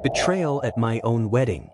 Betrayal at my own wedding.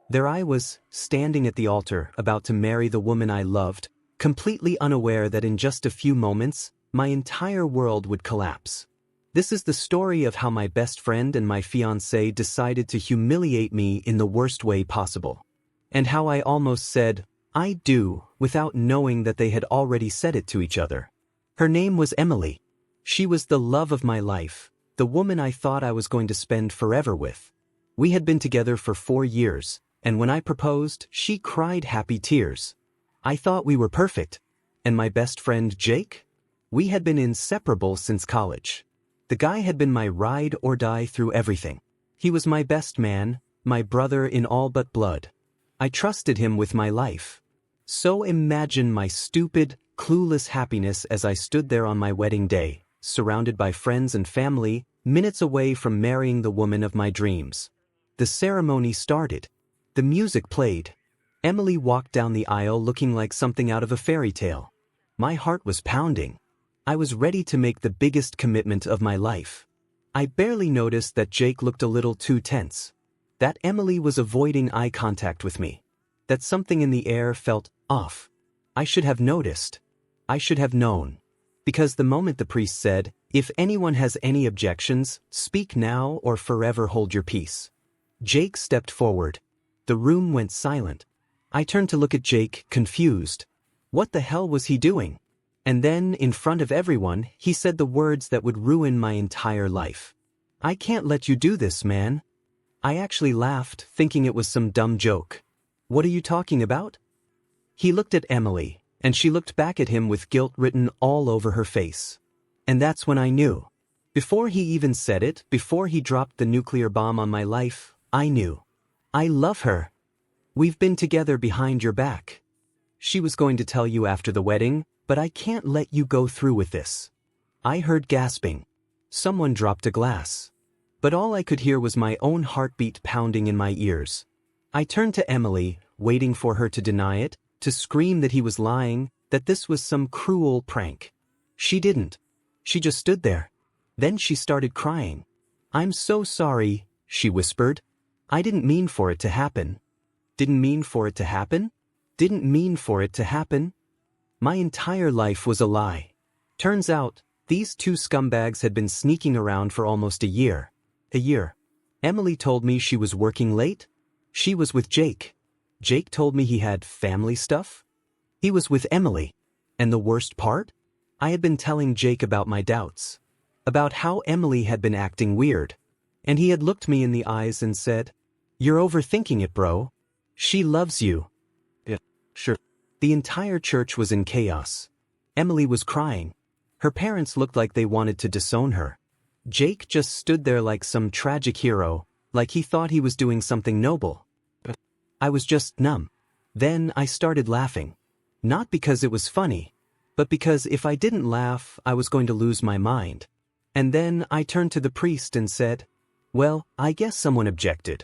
There I was, standing at the altar, about to marry the woman I loved, completely unaware that in just a few moments, my entire world would collapse. This is the story of how my best friend and my fiancée decided to humiliate me in the worst way possible. And how I almost said, "I do," without knowing that they had already said it to each other. Her name was Emily. She was the love of my life, the woman I thought I was going to spend forever with. We had been together for 4 years, and when I proposed, she cried happy tears. I thought we were perfect. And my best friend Jake? We had been inseparable since college. The guy had been my ride or die through everything. He was my best man, my brother in all but blood. I trusted him with my life. So imagine my stupid, clueless happiness as I stood there on my wedding day, surrounded by friends and family, minutes away from marrying the woman of my dreams. The ceremony started. The music played. Emily walked down the aisle looking like something out of a fairy tale. My heart was pounding. I was ready to make the biggest commitment of my life. I barely noticed that Jake looked a little too tense. That Emily was avoiding eye contact with me. That something in the air felt off. I should have noticed. I should have known. Because the moment the priest said, "If anyone has any objections, speak now or forever hold your peace," Jake stepped forward. The room went silent. I turned to look at Jake, confused. What the hell was he doing? And then, in front of everyone, he said the words that would ruin my entire life. "I can't let you do this, man." I actually laughed, thinking it was some dumb joke. "What are you talking about?" He looked at Emily, and she looked back at him with guilt written all over her face. And that's when I knew. Before he even said it, before he dropped the nuclear bomb on my life, I knew. I love her. We've been together behind your back. She was going to tell you after the wedding, but I can't let you go through with this. I heard gasping. Someone dropped a glass. But all I could hear was my own heartbeat pounding in my ears. I turned to Emily, waiting for her to deny it, to scream that he was lying, that this was some cruel prank. She didn't. She just stood there. Then she started crying. "I'm so sorry," she whispered. "I didn't mean for it to happen." Didn't mean for it to happen? Didn't mean for it to happen? My entire life was a lie. Turns out, these two scumbags had been sneaking around for almost a year. A year. Emily told me she was working late. She was with Jake. Jake told me he had family stuff. He was with Emily. And the worst part? I had been telling Jake about my doubts. About how Emily had been acting weird. And he had looked me in the eyes and said, "You're overthinking it, bro. She loves you." Yeah, sure. The entire church was in chaos. Emily was crying. Her parents looked like they wanted to disown her. Jake just stood there like some tragic hero, like he thought he was doing something noble. I was just numb. Then I started laughing. Not because it was funny, but because if I didn't laugh, I was going to lose my mind. And then I turned to the priest and said, "Well, I guess someone objected."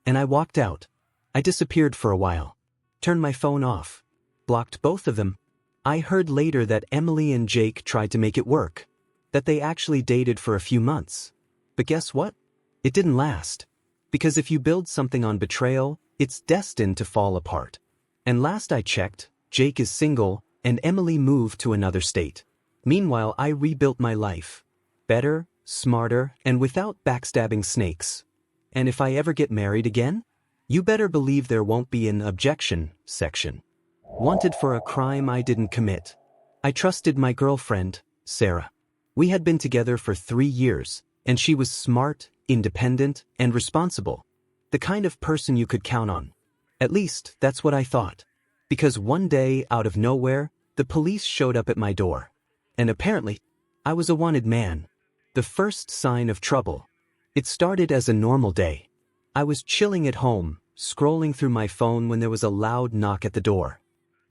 And I walked out. I disappeared for a while. Turned my phone off. Blocked both of them. I heard later that Emily and Jake tried to make it work. That they actually dated for a few months. But guess what? It didn't last. Because if you build something on betrayal, it's destined to fall apart. And last I checked, Jake is single, and Emily moved to another state. Meanwhile, I rebuilt my life. Better, smarter, and without backstabbing snakes. And if I ever get married again, you better believe there won't be an objection section. Wanted for a crime I didn't commit. I trusted my girlfriend, Sarah. We had been together for 3 years, and she was smart, independent, and responsible. The kind of person you could count on. At least, that's what I thought. Because one day, out of nowhere, the police showed up at my door. And apparently, I was a wanted man. The first sign of trouble. It started as a normal day. I was chilling at home, scrolling through my phone when there was a loud knock at the door.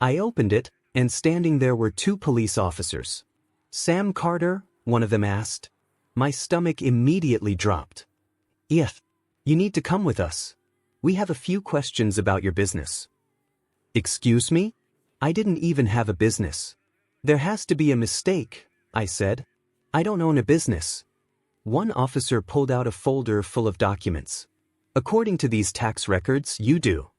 I opened it, and standing there were 2 police officers. "Sam Carter?" one of them asked. My stomach immediately dropped. "Yes, you need to come with us. We have a few questions about your business." "Excuse me? I didn't even have a business." "There has to be a mistake," I said. "I don't own a business." One officer pulled out a folder full of documents. According to these tax records, you do.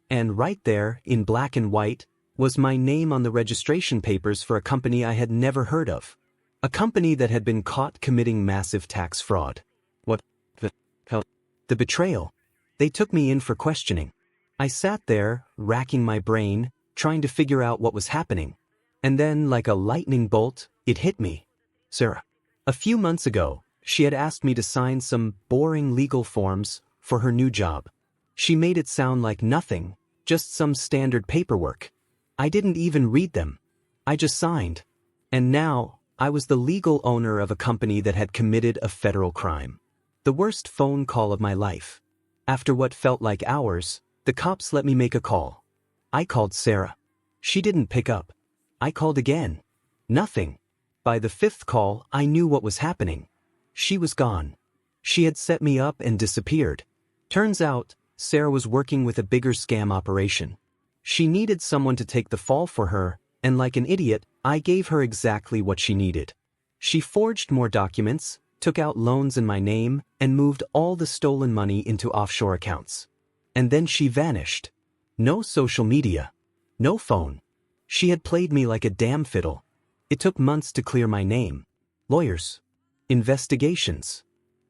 And right there, in black and white, was my name on the registration papers for a company I had never heard of. A company that had been caught committing massive tax fraud. What the hell? The betrayal. They took me in for questioning. I sat there, racking my brain, trying to figure out what was happening. And then, like a lightning bolt, it hit me. Sarah. A few months ago, she had asked me to sign some boring legal forms for her new job. She made it sound like nothing, just some standard paperwork. I didn't even read them. I just signed. And now, I was the legal owner of a company that had committed a federal crime. The worst phone call of my life. After what felt like hours, the cops let me make a call. I called Sarah. She didn't pick up. I called again. Nothing. By the fifth call, I knew what was happening. She was gone. She had set me up and disappeared. Turns out, Sarah was working with a bigger scam operation. She needed someone to take the fall for her, and like an idiot, I gave her exactly what she needed. She forged more documents, took out loans in my name, and moved all the stolen money into offshore accounts. And then she vanished. No social media. No phone. She had played me like a damn fiddle. It took months to clear my name. Lawyers. Investigations.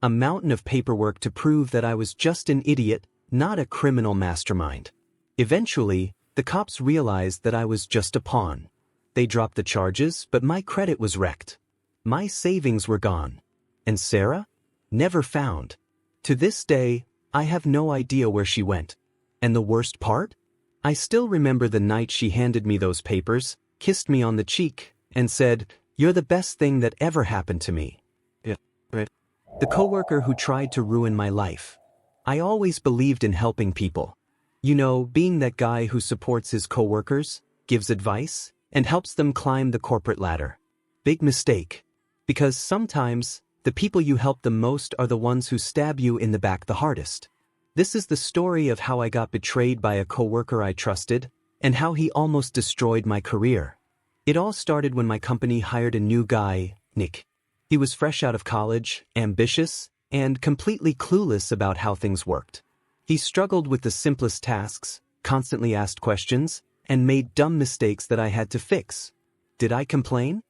A mountain of paperwork to prove that I was just an idiot, not a criminal mastermind. Eventually, the cops realized that I was just a pawn. They dropped the charges, but my credit was wrecked. My savings were gone. And Sarah? Never found. To this day, I have no idea where she went. And the worst part? I still remember the night she handed me those papers, kissed me on the cheek, and said, "You're the best thing that ever happened to me." The coworker who tried to ruin my life. I always believed in helping people. You know, being that guy who supports his coworkers, gives advice, and helps them climb the corporate ladder. Big mistake. Because sometimes, the people you help the most are the ones who stab you in the back the hardest. This is the story of how I got betrayed by a coworker I trusted, and how he almost destroyed my career. It all started when my company hired a new guy, Nick. He was fresh out of college, ambitious, and completely clueless about how things worked. He struggled with the simplest tasks, constantly asked questions, and made dumb mistakes that I had to fix. Did I complain?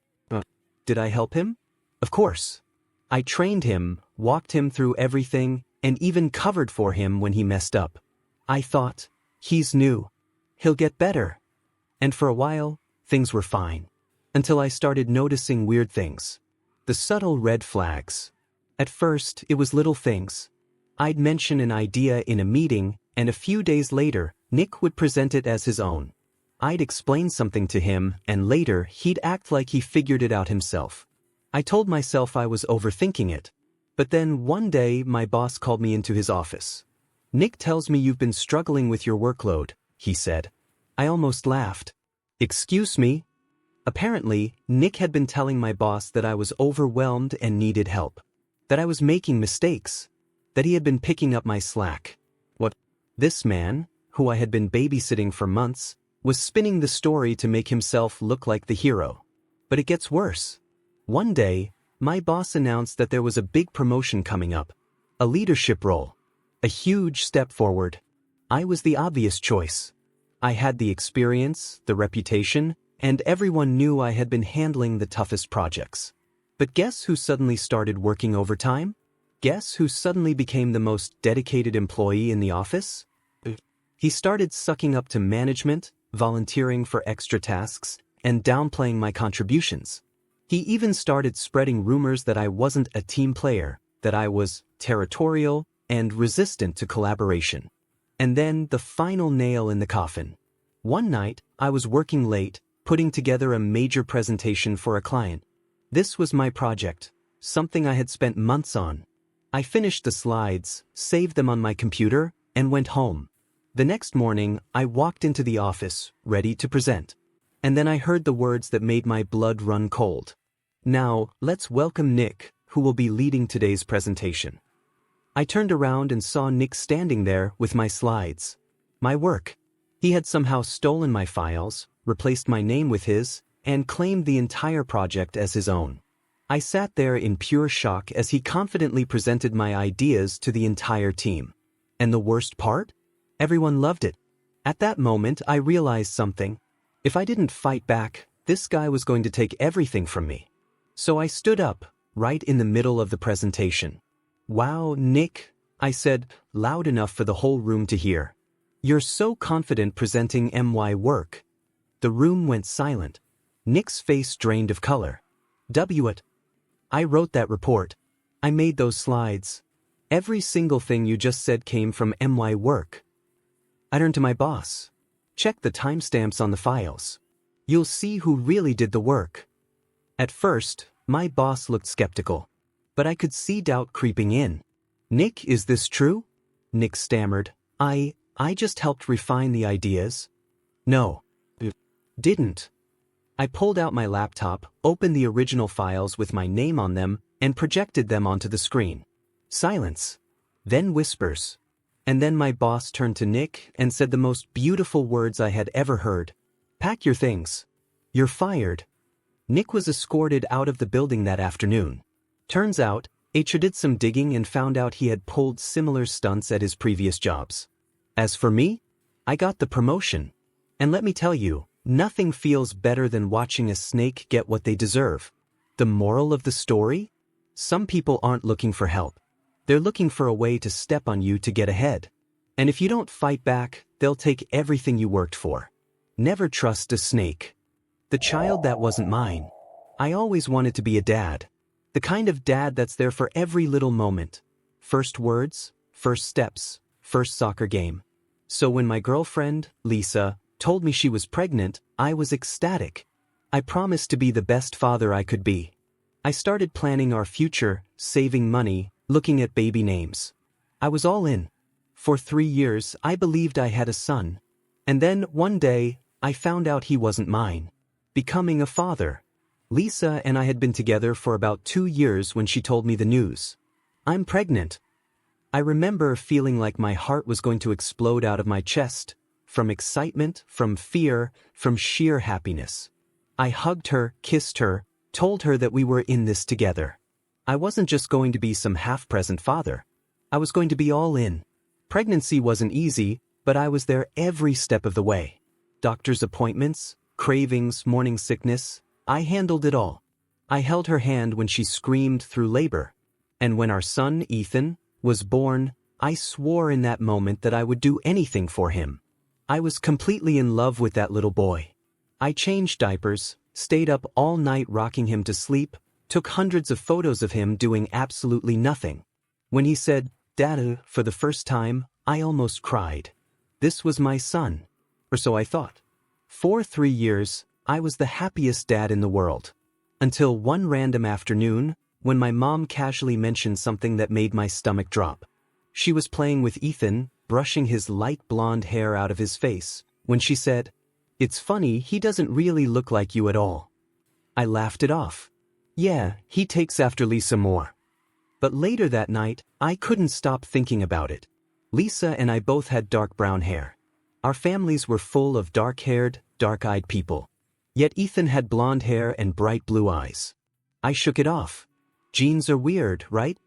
Did I help him? Of course. I trained him, walked him through everything, and even covered for him when he messed up. I thought, he's new. He'll get better. And for a while, things were fine. Until I started noticing weird things. The subtle red flags. At first, it was little things. I'd mention an idea in a meeting, and a few days later, Nick would present it as his own. I'd explain something to him, and later, he'd act like he figured it out himself. I told myself I was overthinking it. But then one day, my boss called me into his office. "Nick tells me you've been struggling with your workload," he said. I almost laughed. "Excuse me?" Apparently, Nick had been telling my boss that I was overwhelmed and needed help. That I was making mistakes. That he had been picking up my slack. What? This man, who I had been babysitting for months, was spinning the story to make himself look like the hero. But it gets worse. One day, my boss announced that there was a big promotion coming up. A leadership role. A huge step forward. I was the obvious choice. I had the experience, the reputation, and everyone knew I had been handling the toughest projects. But guess who suddenly started working overtime? Guess who suddenly became the most dedicated employee in the office? He started sucking up to management, volunteering for extra tasks, and downplaying my contributions. He even started spreading rumors that I wasn't a team player, that I was territorial and resistant to collaboration. And then the final nail in the coffin. One night, I was working late, putting together a major presentation for a client. This was my project, something I had spent months on. I finished the slides, saved them on my computer, and went home. The next morning, I walked into the office, ready to present. And then I heard the words that made my blood run cold. "Now, let's welcome Nick, who will be leading today's presentation." I turned around and saw Nick standing there with my slides. My work. He had somehow stolen my files, replaced my name with his, and claimed the entire project as his own. I sat there in pure shock as he confidently presented my ideas to the entire team. And the worst part? Everyone loved it. At that moment, I realized something. If I didn't fight back, this guy was going to take everything from me. So I stood up, right in the middle of the presentation. "Wow, Nick," I said, loud enough for the whole room to hear. "You're so confident presenting my work." The room went silent. Nick's face drained of color. "What? I wrote that report. I made those slides. Every single thing you just said came from my work." I turned to my boss. "Check the timestamps on the files. You'll see who really did the work." At first, my boss looked skeptical. But I could see doubt creeping in. "Nick, is this true?" Nick stammered. I just helped refine the ideas." "No. Didn't." I pulled out my laptop, opened the original files with my name on them, and projected them onto the screen. Silence. Then whispers. And then my boss turned to Nick and said the most beautiful words I had ever heard. "Pack your things. You're fired." Nick was escorted out of the building that afternoon. Turns out, HR did some digging and found out he had pulled similar stunts at his previous jobs. As for me, I got the promotion. And let me tell you, nothing feels better than watching a snake get what they deserve. The moral of the story? Some people aren't looking for help. They're looking for a way to step on you to get ahead. And if you don't fight back, they'll take everything you worked for. Never trust a snake. The child that wasn't mine. I always wanted to be a dad. The kind of dad that's there for every little moment. First words, first steps, first soccer game. So when my girlfriend, Lisa, told me she was pregnant, I was ecstatic. I promised to be the best father I could be. I started planning our future, saving money, looking at baby names. I was all in. For 3 years, I believed I had a son. And then, one day, I found out he wasn't mine. Becoming a father. Lisa and I had been together for about 2 years when she told me the news. "I'm pregnant." I remember feeling like my heart was going to explode out of my chest. From excitement, from fear, from sheer happiness. I hugged her, kissed her, told her that we were in this together. I wasn't just going to be some half-present father. I was going to be all in. Pregnancy wasn't easy, but I was there every step of the way. Doctor's appointments, cravings, morning sickness, I handled it all. I held her hand when she screamed through labor. And when our son, Ethan, was born, I swore in that moment that I would do anything for him. I was completely in love with that little boy. I changed diapers, stayed up all night rocking him to sleep, took hundreds of photos of him doing absolutely nothing. When he said, "Dada," for the first time, I almost cried. This was my son. Or so I thought. For 3 years, I was the happiest dad in the world. Until one random afternoon, when my mom casually mentioned something that made my stomach drop. She was playing with Ethan, brushing his light blonde hair out of his face, when she said, "It's funny, he doesn't really look like you at all." I laughed it off. Yeah, he takes after Lisa more. But later that night, I couldn't stop thinking about it. Lisa and I both had dark brown hair. Our families were full of dark-haired, dark-eyed people. Yet Ethan had blonde hair and bright blue eyes. I shook it off. Genes are weird, right?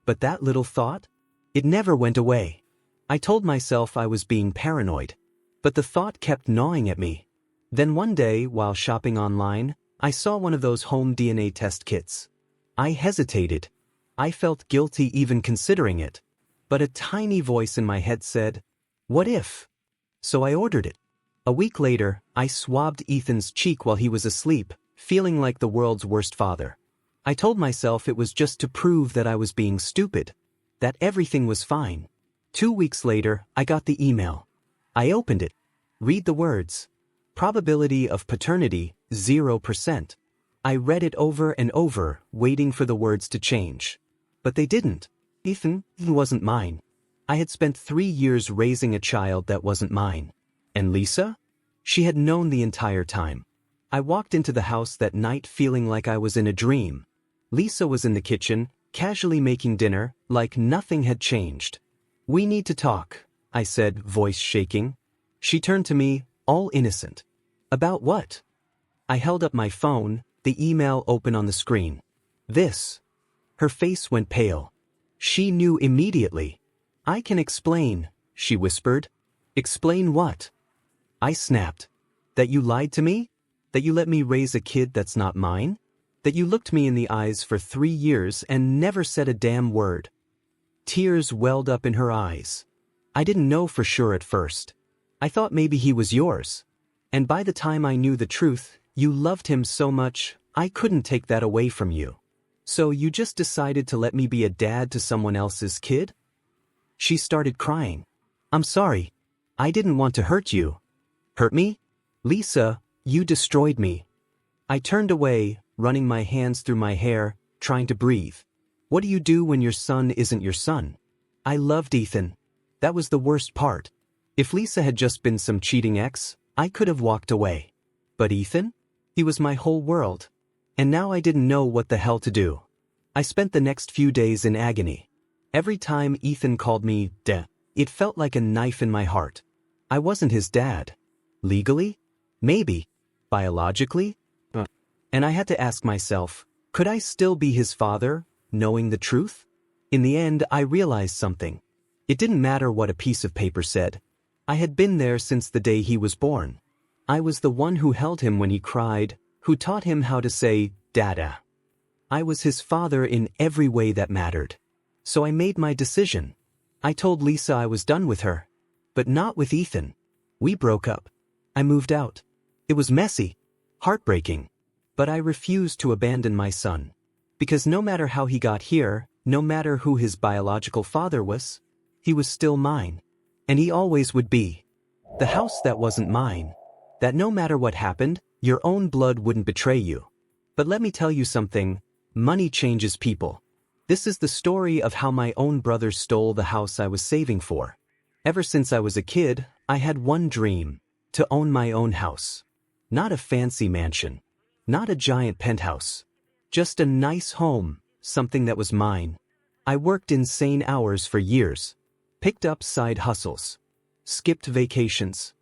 But that little thought? It never went away. I told myself I was being paranoid. But the thought kept gnawing at me. Then one day, while shopping online, I saw one of those home DNA test kits. I hesitated. I felt guilty even considering it. But a tiny voice in my head said, "What if?" So I ordered it. A week later, I swabbed Ethan's cheek while he was asleep, feeling like the world's worst father. I told myself it was just to prove that I was being stupid, that everything was fine. 2 weeks later, I got the email. I opened it. Read the words. Probability of paternity, 0%. I read it over and over, waiting for the words to change. But they didn't. Ethan wasn't mine. I had spent 3 years raising a child that wasn't mine. And Lisa? She had known the entire time. I walked into the house that night feeling like I was in a dream. Lisa was in the kitchen, casually making dinner, like nothing had changed. "We need to talk," I said, voice shaking. She turned to me, all innocent. "About what?" I held up my phone, the email open on the screen. "This." Her face went pale. She knew immediately. I can explain, she whispered. Explain what? I snapped. That you lied to me? That you let me raise a kid that's not mine? That you looked me in the eyes for 3 years and never said a damn word? Tears welled up in her eyes. I didn't know for sure at first. I thought maybe he was yours. And by the time I knew the truth, you loved him so much, I couldn't take that away from you. So you just decided to let me be a dad to someone else's kid? She started crying. I'm sorry. I didn't want to hurt you. Hurt me? Lisa, you destroyed me. I turned away, running my hands through my hair, trying to breathe. What do you do when your son isn't your son? I loved Ethan. That was the worst part. If Lisa had just been some cheating ex, I could have walked away. But Ethan? He was my whole world. And now I didn't know what the hell to do. I spent the next few days in agony. Every time Ethan called me Dad, it felt like a knife in my heart. I wasn't his dad. Legally? Maybe. Biologically? And I had to ask myself, could I still be his father, knowing the truth? In the end, I realized something. It didn't matter what a piece of paper said. I had been there since the day he was born. I was the one who held him when he cried, who taught him how to say, Dada. I was his father in every way that mattered. So I made my decision. I told Lisa I was done with her. But not with Ethan. We broke up. I moved out. It was messy, heartbreaking. But I refused to abandon my son. Because no matter how he got here, no matter who his biological father was, he was still mine. And he always would be. The house that wasn't mine. That no matter what happened, your own blood wouldn't betray you. But let me tell you something, money changes people. This is the story of how my own brother stole the house I was saving for. Ever since I was a kid, I had one dream, to own my own house. Not a fancy mansion. Not a giant penthouse. Just a nice home, something that was mine. I worked insane hours for years. Picked up side hustles. Skipped vacations.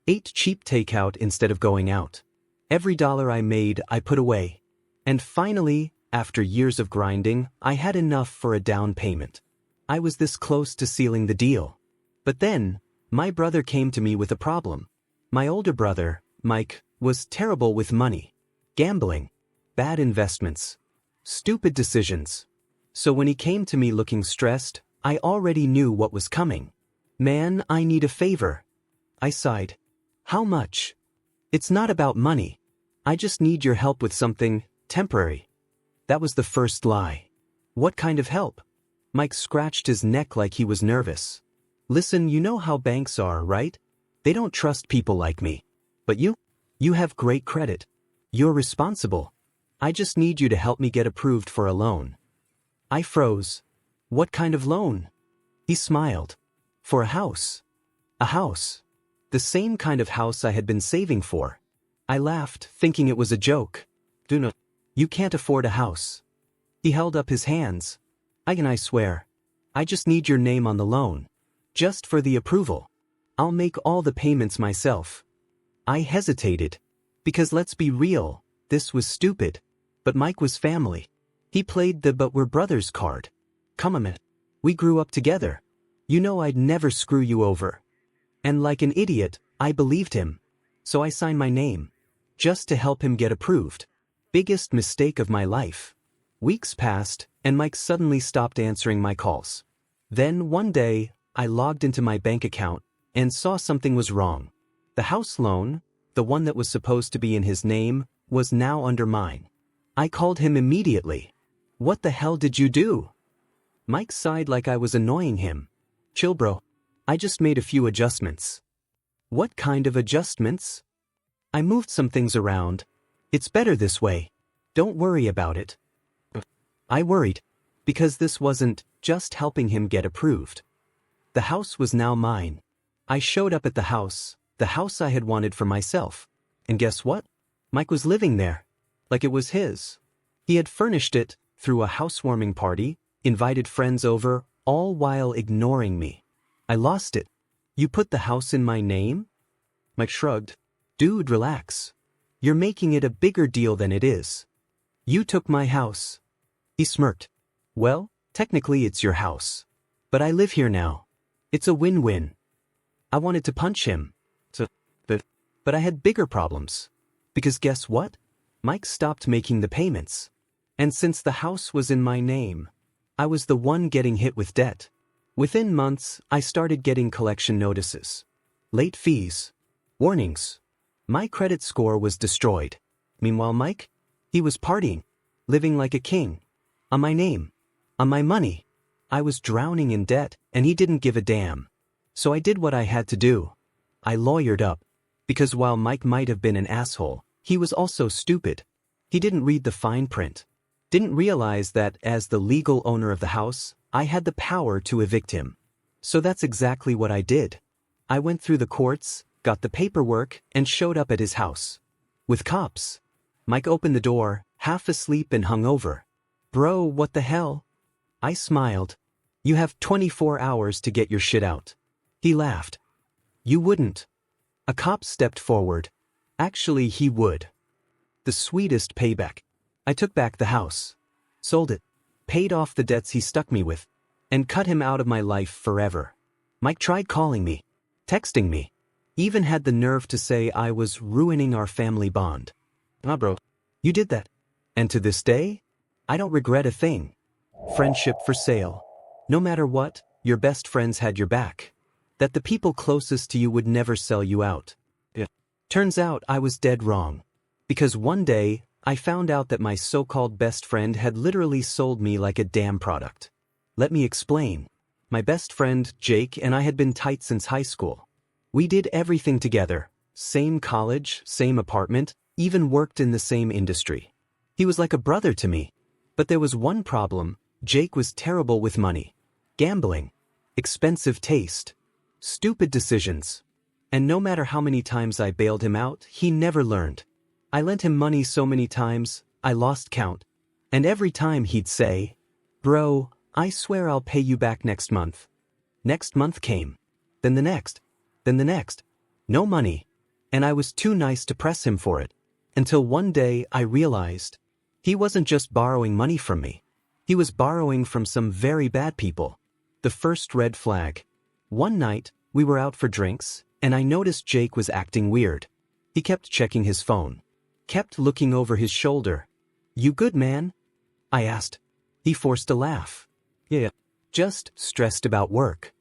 Ate cheap takeout instead of going out. Every dollar I made, I put away. And finally, after years of grinding, I had enough for a down payment. I was this close to sealing the deal. But then, my brother came to me with a problem. My older brother, Mike, was terrible with money. Gambling. Bad investments. Stupid decisions. So when he came to me looking stressed, I already knew what was coming. Man, I need a favor. I sighed. How much? It's not about money. I just need your help with something temporary. That was the first lie. What kind of help? Mike scratched his neck like he was nervous. Listen, you know how banks are, right? They don't trust people like me. But you? You have great credit. You're responsible. I just need you to help me get approved for a loan. I froze. What kind of loan? He smiled. For a house. A house. The same kind of house I had been saving for. I laughed, thinking it was a joke. Duna, you can't afford a house. He held up his hands. I swear. I just need your name on the loan. Just for the approval. I'll make all the payments myself. I hesitated. Because let's be real, this was stupid. But Mike was family. He played the but we're brothers card. Come a minute. We grew up together. You know I'd never screw you over. And like an idiot, I believed him. So I signed my name. Just to help him get approved. Biggest mistake of my life. Weeks passed, and Mike suddenly stopped answering my calls. Then one day, I logged into my bank account and saw something was wrong. The house loan, the one that was supposed to be in his name, was now under mine. I called him immediately. What the hell did you do? Mike sighed like I was annoying him. Chill, bro. I just made a few adjustments. What kind of adjustments? I moved some things around. It's better this way. Don't worry about it. I worried. Because this wasn't just helping him get approved. The house was now mine. I showed up at the house I had wanted for myself. And guess what? Mike was living there. Like it was his. He had furnished it, threw a housewarming party, invited friends over, all while ignoring me. I lost it. You put the house in my name? Mike shrugged. Dude, relax. You're making it a bigger deal than it is. You took my house. He smirked. Well, technically it's your house. But I live here now. It's a win-win. I wanted to punch him. So, but I had bigger problems. Because guess what? Mike stopped making the payments. And since the house was in my name, I was the one getting hit with debt. Within months, I started getting collection notices, late fees, warnings. My credit score was destroyed. Meanwhile, Mike, he was partying, living like a king. On my name, on my money. I was drowning in debt, and he didn't give a damn. So I did what I had to do. I lawyered up. Because while Mike might have been an asshole, he was also stupid. He didn't read the fine print. Didn't realize that as the legal owner of the house, I had the power to evict him. So that's exactly what I did. I went through the courts, got the paperwork, and showed up at his house. With cops. Mike opened the door, half asleep and hungover. Bro, what the hell? I smiled. You have 24 hours to get your shit out. He laughed. You wouldn't. A cop stepped forward. Actually, he would. The sweetest payback. I took back the house. Sold it. Paid off the debts he stuck me with. And cut him out of my life forever. Mike tried calling me. Texting me. Even had the nerve to say I was ruining our family bond. Nah, bro. You did that. And to this day, I don't regret a thing. Friendship for sale. No matter what, your best friends had your back. That the people closest to you would never sell you out. Yeah. Turns out I was dead wrong. Because one day, I found out that my so-called best friend had literally sold me like a damn product. Let me explain. My best friend, Jake, and I had been tight since high school. We did everything together. Same college, same apartment, even worked in the same industry. He was like a brother to me. But there was one problem. Jake was terrible with money. Gambling. Expensive taste. Stupid decisions. And no matter how many times I bailed him out, he never learned. I lent him money so many times, I lost count. And every time he'd say, "Bro, I swear I'll pay you back next month." Next month came. Then the next. Then the next. No money. And I was too nice to press him for it. Until one day I realized he wasn't just borrowing money from me. He was borrowing from some very bad people. The first red flag. One night, we were out for drinks, and I noticed Jake was acting weird. He kept checking his phone. Kept looking over his shoulder. "You good, man?" I asked. He forced a laugh. "Yeah, just stressed about work."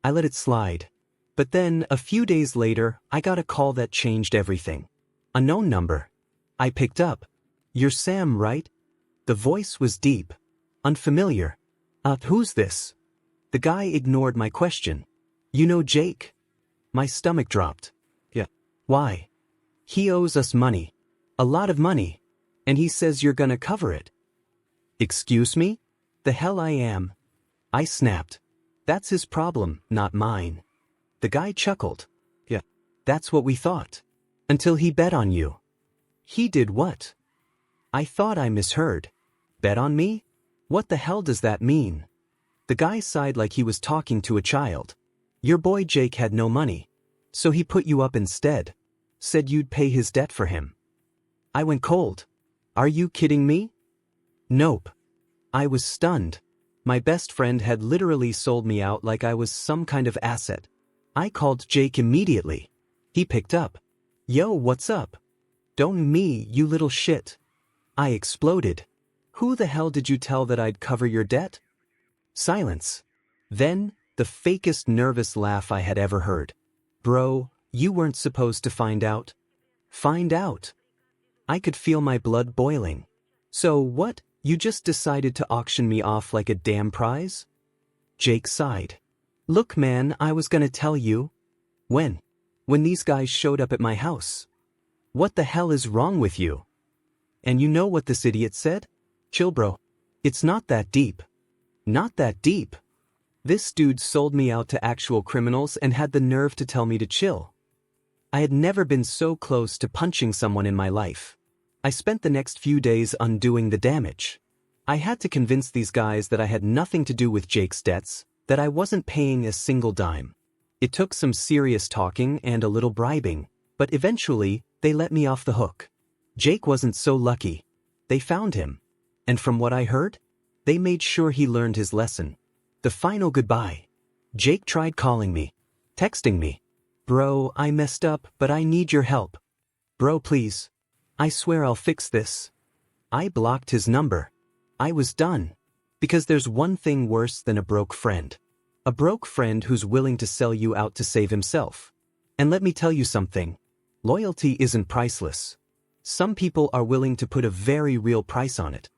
I let it slide. But then, a few days later, I got a call that changed everything. A known number. I picked up. "You're Sam, right?" The voice was deep. Unfamiliar. Who's this?" The guy ignored my question. "You know Jake?" My stomach dropped. "Yeah." "Why?" "He owes us money. A lot of money. And he says you're gonna cover it." "Excuse me? The hell I am." I snapped. "That's his problem, not mine." The guy chuckled. "Yeah. That's what we thought. Until he bet on you." "He did what?" I thought I misheard. "Bet on me? What the hell does that mean?" The guy sighed like he was talking to a child. "Your boy Jake had no money. So he put you up instead. Said you'd pay his debt for him." I went cold. "Are you kidding me?" "Nope." I was stunned. My best friend had literally sold me out like I was some kind of asset. I called Jake immediately. He picked up. "Yo, what's up?" "Don't me, you little shit." I exploded. "Who the hell did you tell that I'd cover your debt?" Silence. Then, the fakest nervous laugh I had ever heard. "Bro, you weren't supposed to find out." "Find out?" I could feel my blood boiling. "So what, you just decided to auction me off like a damn prize?" Jake sighed. "Look man, I was gonna tell you." "When?" "When these guys showed up at my house." "What the hell is wrong with you?" "And you know what this idiot said?" "Chill bro. It's not that deep." "Not that deep." This dude sold me out to actual criminals and had the nerve to tell me to chill. I had never been so close to punching someone in my life. I spent the next few days undoing the damage. I had to convince these guys that I had nothing to do with Jake's debts, that I wasn't paying a single dime. It took some serious talking and a little bribing, but eventually, they let me off the hook. Jake wasn't so lucky. They found him. And from what I heard, they made sure he learned his lesson. The final goodbye. Jake tried calling me, texting me. Bro, I messed up, but I need your help. Bro, please. I swear I'll fix this. I blocked his number. I was done. Because there's one thing worse than a broke friend. A broke friend who's willing to sell you out to save himself. And let me tell you something. Loyalty isn't priceless. Some people are willing to put a very real price on it.